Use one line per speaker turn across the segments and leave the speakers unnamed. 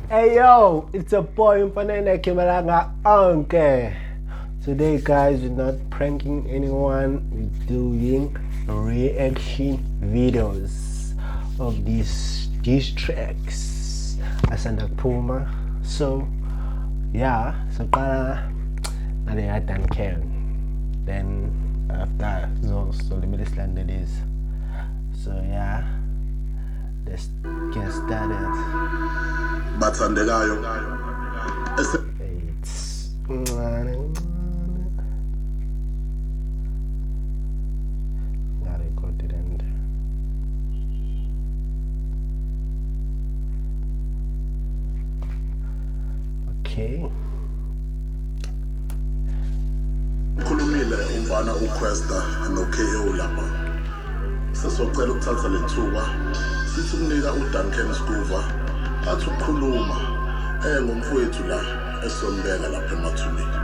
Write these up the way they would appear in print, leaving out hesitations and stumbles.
Hey yo, it's a boy Mfanene Kimalanga Uncle. Today guys, we're not pranking anyone, we're doing reaction videos of these tracks Asanda Puma. So yeah, so now they are done caring. Then after so the middle standard is. So yeah, let's get started.
Bathandekayo
It's not recorded and okay.
khulumile umfana uQuesta noKO lapha sesocela ukuthatha lethuba sithi kunika uDuncan Scuva athi ukukhuluma ngomfowethu la esombeka lapha emathuneni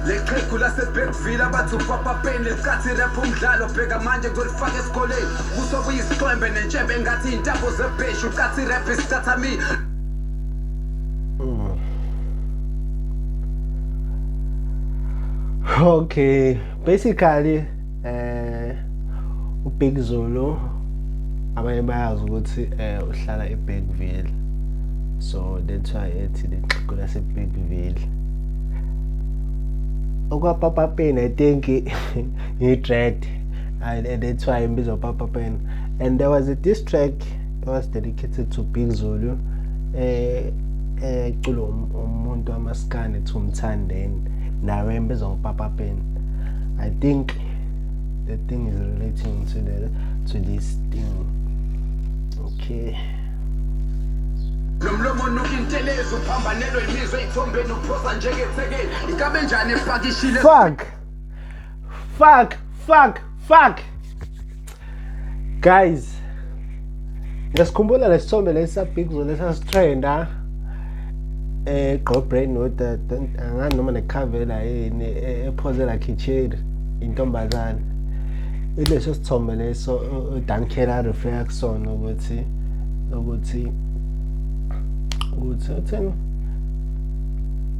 leqheqhu laseBergville abathi upapa pain lesikhathi rap umdlalo bheka manje ngolifaka esikoleni kusobuyisiqembe nentshebe engathi intambo zebheshu kathi rap isithatha mi.
Okay, basically uBig Zulu abanye bayazi ukuthi uhlala eBergville, so that's why ethi leqheqhu laseBergville. Papa Pen, I think he dread, and that's why I'm busy Papa Pen. And there was a diss track that was dedicated to Big Zulu. Umuntu amaskane tumthandeni nawe embiza Papa Pen. I think the thing is relating to this thing. Okay.
Lomlomo nokinteleza uphambanelo imizwe ithombeni uphosa njengethekeni inkabe njani efakishile
Fuck guys, ngiyasikhumbula lesithombe lesa Big Zulu lesasitrenda Gqobrain noda angani noma nekhavela yini ephozela kitchen intombazana ileso sithombe leso Dankela reflection ukuthi let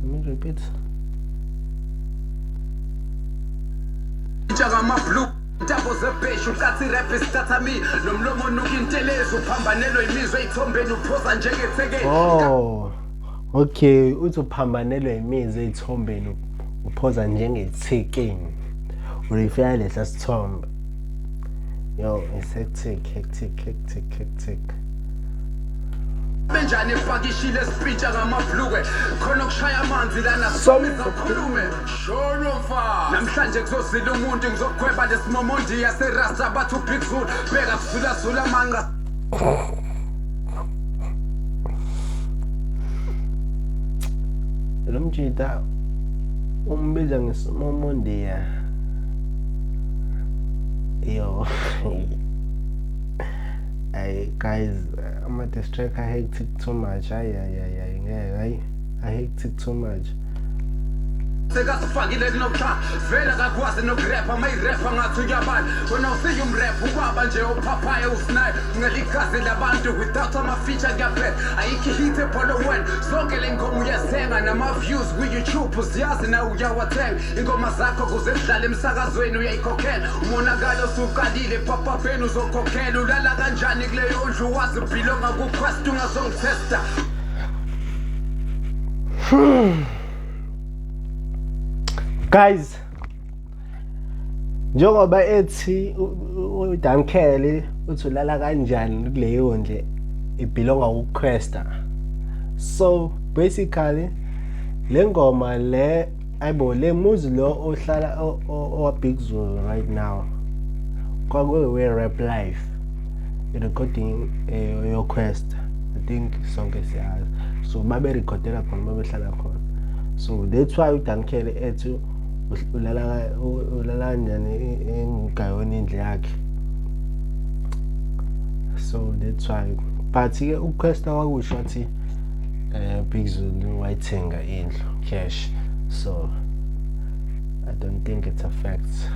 me repeat.
Blue intambo zebheshu kathi rap isithatha mi lomlomo nokinteleza uphambanelo imizwe ithombeni uphosa njengethekeni.
Oh, okay, uthi uphambanelwa imizwe ithombeni uphosa njengethekeni. Urefera lesa sithombe. Yo, it's hectic.
Benjani efakishile speecha ngamabhluke khona ukushaya amanzi lana somiza khulume shorofa namhlanje kuzozila umuntu ngizokhweba lesimomondi yaserasta bathi uBig Zulu beka kuzula manga
lo mjida umbiza ngesimomondi ya yo. Hey guys, I'm at this track. I hate too much. I hate too much.
sekasifakile kunokutha vela kakwazi nokurapha mayirapha ngathi uyabala wena usiye umrap ubaba nje uphaphaye usinaye ngeligazi labantu without ama-feature kuyaphela ayikho ihit epholo wena zonke le ngoma uyazenga nama-views kwi-YouTube uziyazi nawe uyawathenga ingoma zakho kuze kudlala emsakazweni uyayikhokhela umonakalo osuqalile Papa Pen uzokhokhela ulala kanjani kuleyo ndlu wazi ubhilonga kuQuesta ungazongithesta.
Guys, njengoba ethi uDankele uthi ulala kanjani kuleyo ndle ibhilonga kuQuesta. So basically le ngoma le ayibo le muzi lo ohlala owaBig Zulu right now kwakuwe rap life recording yoQuesta. I think sonke siyazi, so babe recordela khona babehlala khona. So that's why uDankele ethi ulala njani engayona indle yakhe. So that's why but ke uQuesta wakusho athi Big Zulu wayithenga indlu cash, so I don't think it affects.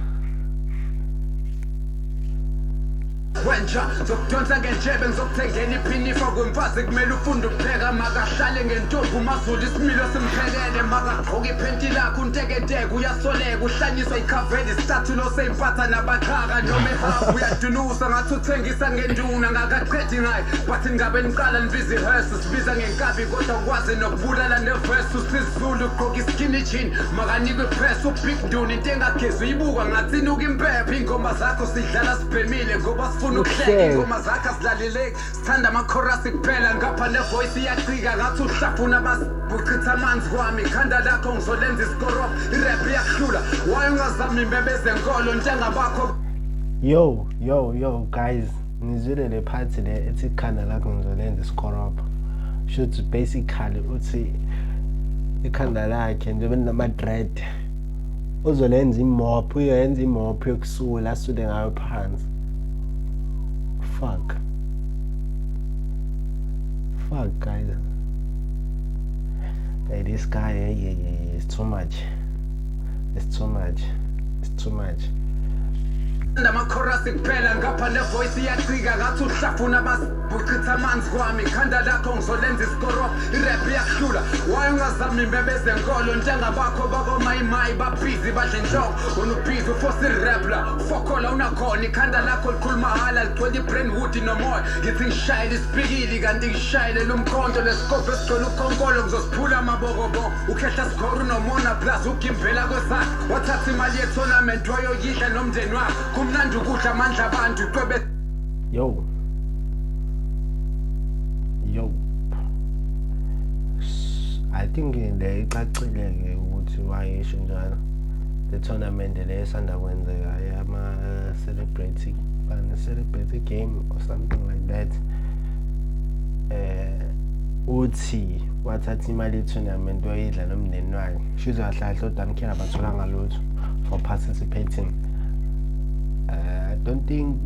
wenja zokudonsa ngenjebe ngizokuthengela iphinifa kwemfazi kumele ufunde ukupheka makahlale ngentombi umazulu isimilo simphekele makagqoke iphenti lakho unteketeke uyasoleka uhlanyiswa ikhaveli isithathulo seyimpatha nabaqhaka noma ehafu uyadunusa ngathi uthengisa ngenduna ngakaqedi ngayo bathi ngabe niqala nibiza ihearse sibiza ngenkabi kodwa ukwazi nokubulala nevesi usizulu ugqoka iskini jean makanikwe ipress ubig duni into engagezi uyibuka ngathi nuka impepha ingoma zakho sidlala sibhemile ngoba sifuna ukuhleka ingoma zakho asilaleleki sithanda amakhorasi kuphela ngapha nevoice iyacika ngathi uhlafuna buchitha amanzi kwami ikhanda lakho ngizolenza isikorobo irap iyakuhlula wayengazami imbebeze nkolo njengabakho
yo guys nizwile le party le ethi ikhanda lakho ngizolenza isikorobo should basically uthi ikhanda lakhe njengoba nama-dread uzolenza imop uyoyenza imop yokusula asude ngayo phansi fuck guys. Hey, this guy, yeah, it's too much.
ndamakhorasi kuphela ngapha nevoice iyacika ngathi uhlafuna buchitha amanzi kwami ikhanda lakho ngizolenza isikorobo irap iyakuhlula wayengazami imbebeze nkolo njengabakho bakomayimayi babhizi badle inhloko unubhizi ufosa irap la ufokola unakhona ikhanda lakho likhuluma hala ligcwele i-brainwood nomoya ngithi ngishayele isipikili kanti ngishayele lumkhonto lesikobho esigcwele ukhonkolo ngizosiphula amabokoboko ukhehla sigoro unomona plus ugimbela kwesakhe wathatha imali ye-tournament wayoyidla nomndeni wakho kumnandi ukudla amandla abantu qwebe
yo I think le icacile-ke ukuthi wayesho njalo the tournament le esanda kwenzeka ama-celebrity game or something like that uthi wathatha imali ye-tournament wayidla nomndeni wakhe shuthi kahle uDankela batholanga lutho for participating. I don't think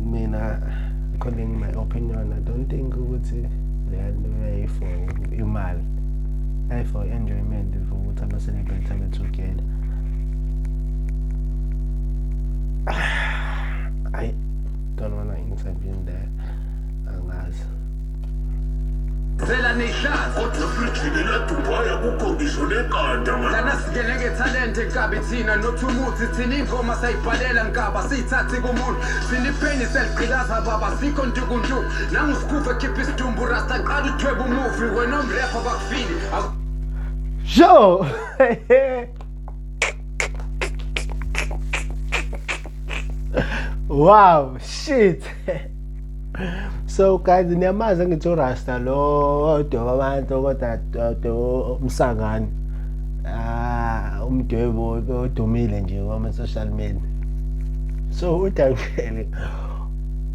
according to my opinion, I don't think ukuthi they are way for imali, for enjoyment for ukuthi ama-celebrate abe together. I don't want to intervene there. Angazi.
Zela nihlaza
odofrijinela Dubai akukho ngisho nekanda
lana sigeleke talent enkabi thina nothumuthi thina ingoma sayibhalela nkaba siyithathi kumuntu sinipeni seligqilaza baba sikho ntukuntu nangisikufe khipha isidumbu rasta qala uthweba umufi wena omrapper bakufili
Sure. Wow, shit. So guys, niyamazi ngithi uRasta lo odoba abantu kodwa umsangani umdwebo odumile nje kwama social media. So uDankele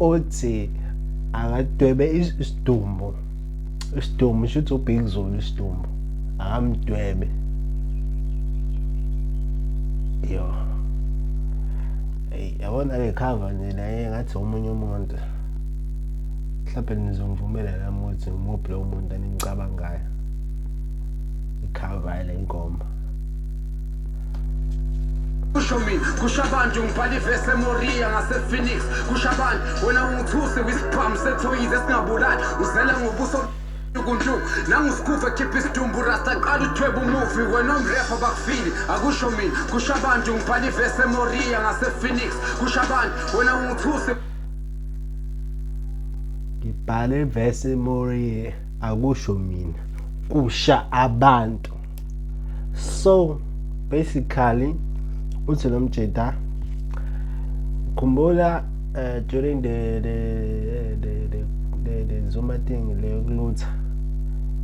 uthi akadwebe isidumbu shothi uBig Zulu isidumbu akamdwebe yo. Hey, yabona ke cover nje naye ngathi umunye umuntu mhlawumbe nizongivumela nami ukuthi ngimuphi lo muntu engicabangayo icover le ngoma.
kusho mina kusho abantu ngibhala ivesi eMoria ngase-Phoenix kusho abantu wena ungithuse wisiphamu sethoyizi esingabulali uzela ngobuso ukuntu nangisikufe khipha isidumbu rasta qala uthweba umufi wena omrapper bakufili akusho mina kusho abantu ngibhala ivesi eMoria ngase-Phoenix kusho abantu wena ungithuse
ngibhale ivesi eMoria akusho mina kusha abantu. So basically uthi lo mjeda khumbula during the Zuma thing le yokulutha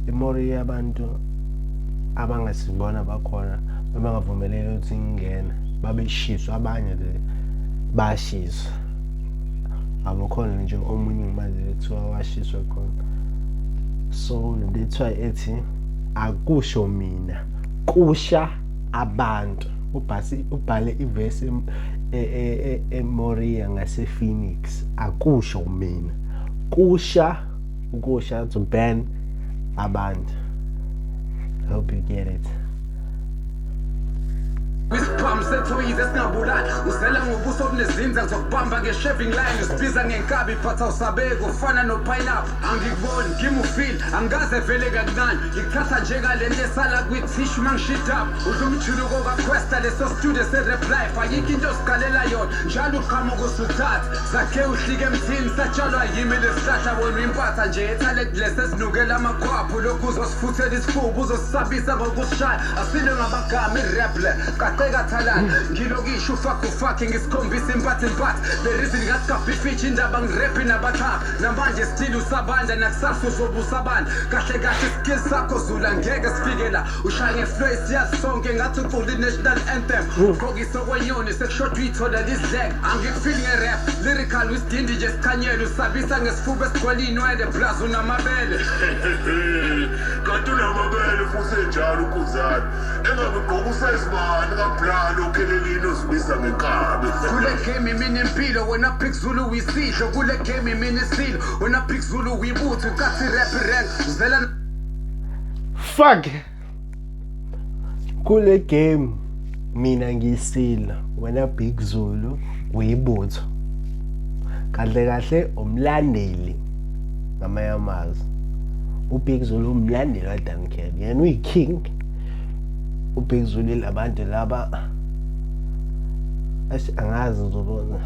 eMoria abantu abangasibona bakhona bangavumeleli ukuthi ingene babeshiswa abanye le bashiswa abakhona nje omunye manje ethiwa washiswa khona. So that's why ethi akusho mina kusha abantu ubhale ivesi eMoria ngase-Phoenix akusho mina kusha to ban abantu. I hope you get it.
bam sethoyize singabulali uzela ngobuso obunezinza ngizokubamba nge-shaving line usibiza ngenkabi but awusabeki ufana no-pineapple angikuboni give ufeel angaze vele kancane ngikuthatha njengale nto esala kwi-tissue mangishidap udla umjuluko kaquesta leso studio se-rap life ayikho into osigalela yona njalo uqhamuka usuthatha zakhe uhlike emthini satshalwa yimi lesihlahla wena impatha nje ethalent lesezinukela amakhwaphu lokhu uzosifuthela isifuba uzosisabisa ngokusishaya asile ngabagama i-rap le kaqeka thalana ngilokisho ufakufakhe ngisikhombisa impatha le reason ngathi kabhifishi indaba ngirephi nabathapha namanje still usabanda nakusasa uzobe usabanda kahle kahle skills sakho zula ngeke sifike la ushaya ngeflow siyazi sonke ngathi ucula i-national anthem ugqokisa okwenyoni sekushodwa uyithola lizileke angikufili nge-rap lyrical wisidindi nje sikhanyela usabisa ngesifuba esigcwele iy'nwele plus unamabele
kanti unamabele futhi enjalo ukuzana engabe ugqoka usayizibani kablalo okhelelini ozibisa ngenkabi
kule game imini impilo wena Big Zulu uyisidlo kule game imini isilo wena Big Zulu uyibutho ukathi rap rank uzela
fuck kule game mina ngiyisila wena Big Zulu uyibutho kahle kahle umlandeli ngamanye amazwi uBig Zulu umlandeli kaDuncan yena uyiking uBig Zulu labantu laba angazi ngizobona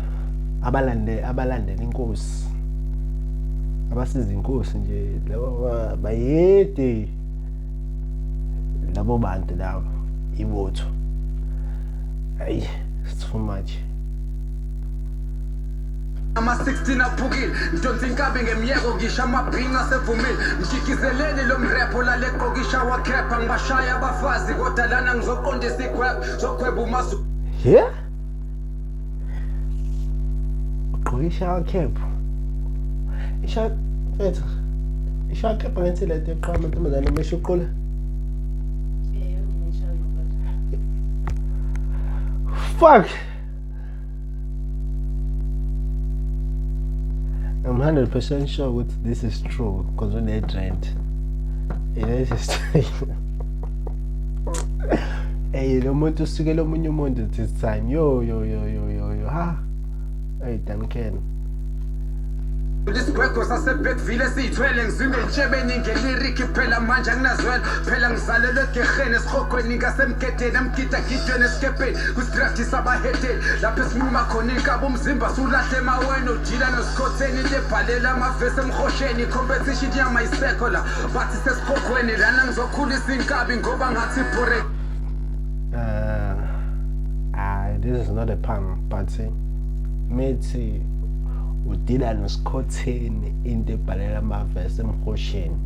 abalandela inkosi abasiza inkosi nje labo bayede labo bantu labo ibutho hayi it's too much
ama-16 aphukile ndonsa inkabi ngemyeko ngisho amabhinga asevumile ngijikizeleni lo mrepho laleqokisha wakhepha ngibashaya abafazi kodwa lana ngizoqondisa igwebo zokhweba umasu
yeah uqokisha wakhepha isha wakhepha ngenthi lento eqama ntombazane mesho uqola fuck I'm 100% sure that this is true because when they trend, it is just hey, no more to see no more this time. Yo, ha, hey, Duncan.
This breakfast asebek vile siyithwele ngizwile entshebeni ngeliriki phela manje anginazwela phela ngizalelwe egeheni esikhokweni ngasemgedeni amgidagidweni esikepeni kusidraftisa abahedeni lapho esinquma khona inkaba umzimba sulahle emaweni ujila nosikhotheni into ebhalela amavesi emhosheni competition yama isekho la bathi sesikhokhweni lana ngizokhulisa inkabi ngoba ngathi bore
this is not a pun but methi udila nosikhotheni into ebhalela amavesi emhosheni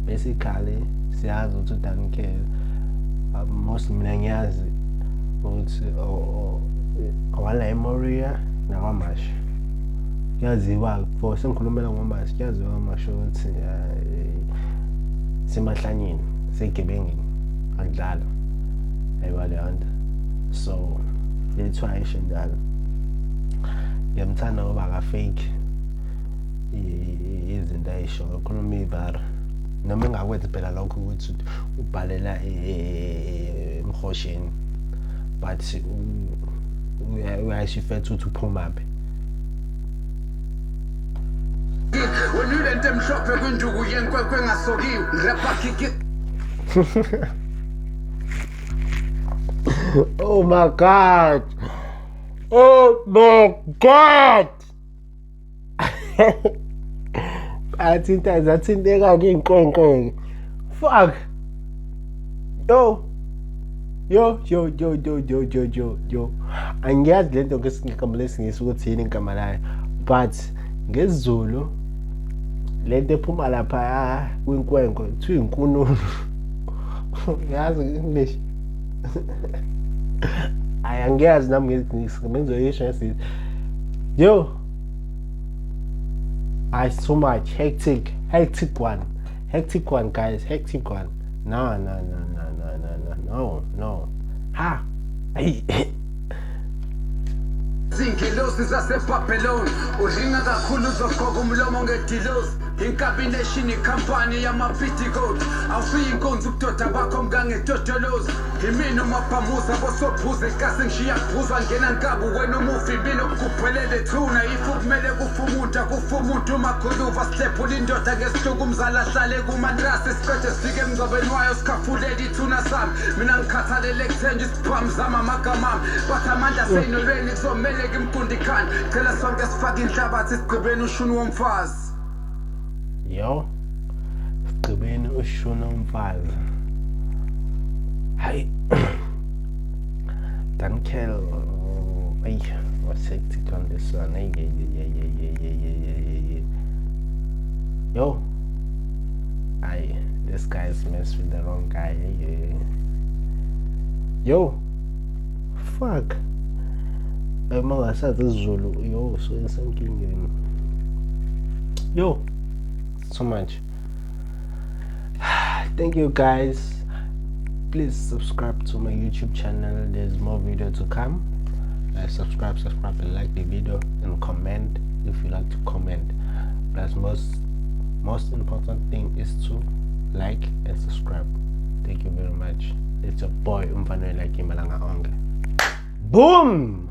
basically siyazi ukuthi uDuncan most mina ngiyazi ukuthi wala eMoria nakwamashi kuyaziwa for sengikhulumela ngomashi kuyaziwa ngomashi ukuthi semahlanyeni segebengini akudlala ayibalanda so that's why I should that ngiyamthanda ngoba akafake izinto ayisho ukhuluma ivara noma engakwenza phela lokho ukuthi ubhalela emhosheni but uyashifetha ukuthi uphuma phi
wena lento emhlophe kwinjuku yenkwenkwe engasokiwe rapper kick
oh my god athinteka ke inkonkwe fuck yo angiyazi lento ngesigama lesingisi ukuthi yini igama layo but ngesizulu lento ephuma lapha kwinkwenkwe kuthiwa inkununu yazi English angiyazi nami ngizoyisho ngesithi yo I so much hectic one guys hectic one no ha hey
zingelosi zaseBabylon uringa kakhulu uzogqoka umlomo ngedilosi Incabination ikhampani yama-petticoat awusiyinkonzo ubudoda bakho mkangedodolozi imini umabhamuza bosophuze kasi ngishiya kuphuzwa ngena nkabu wena umufi impilo kugubhelele thuna ifu kumele kufa umuntu umakhuluva sihlephula indoda ngesihluku umzala ahlale kumatrasi siqede sifike emngcwabeni wayo sikhafulele ithuna sami mina ngikhathalele kuthenje isiphamu zami amagama ami bathi amandla seyinolweni kuzomele kimkundikani cela sonke sifake inhlabathi sigqibeni ushuni womfazi
yo sigqibeni ushuni womfazi hayi Dunkel was hectic on this one. Yo, this guy's messed with the wrong guy. Yo, fuck. I said this Zulu. Yo, so it's something. Yo, so much. Thank you guys. Please subscribe to my YouTube channel. There's more video to come. Subscribe and like the video and comment if you like to comment. Plus most important thing is to like and subscribe. Thank you very much. It's your boy Umfanoy like Malanga Onge. Boom.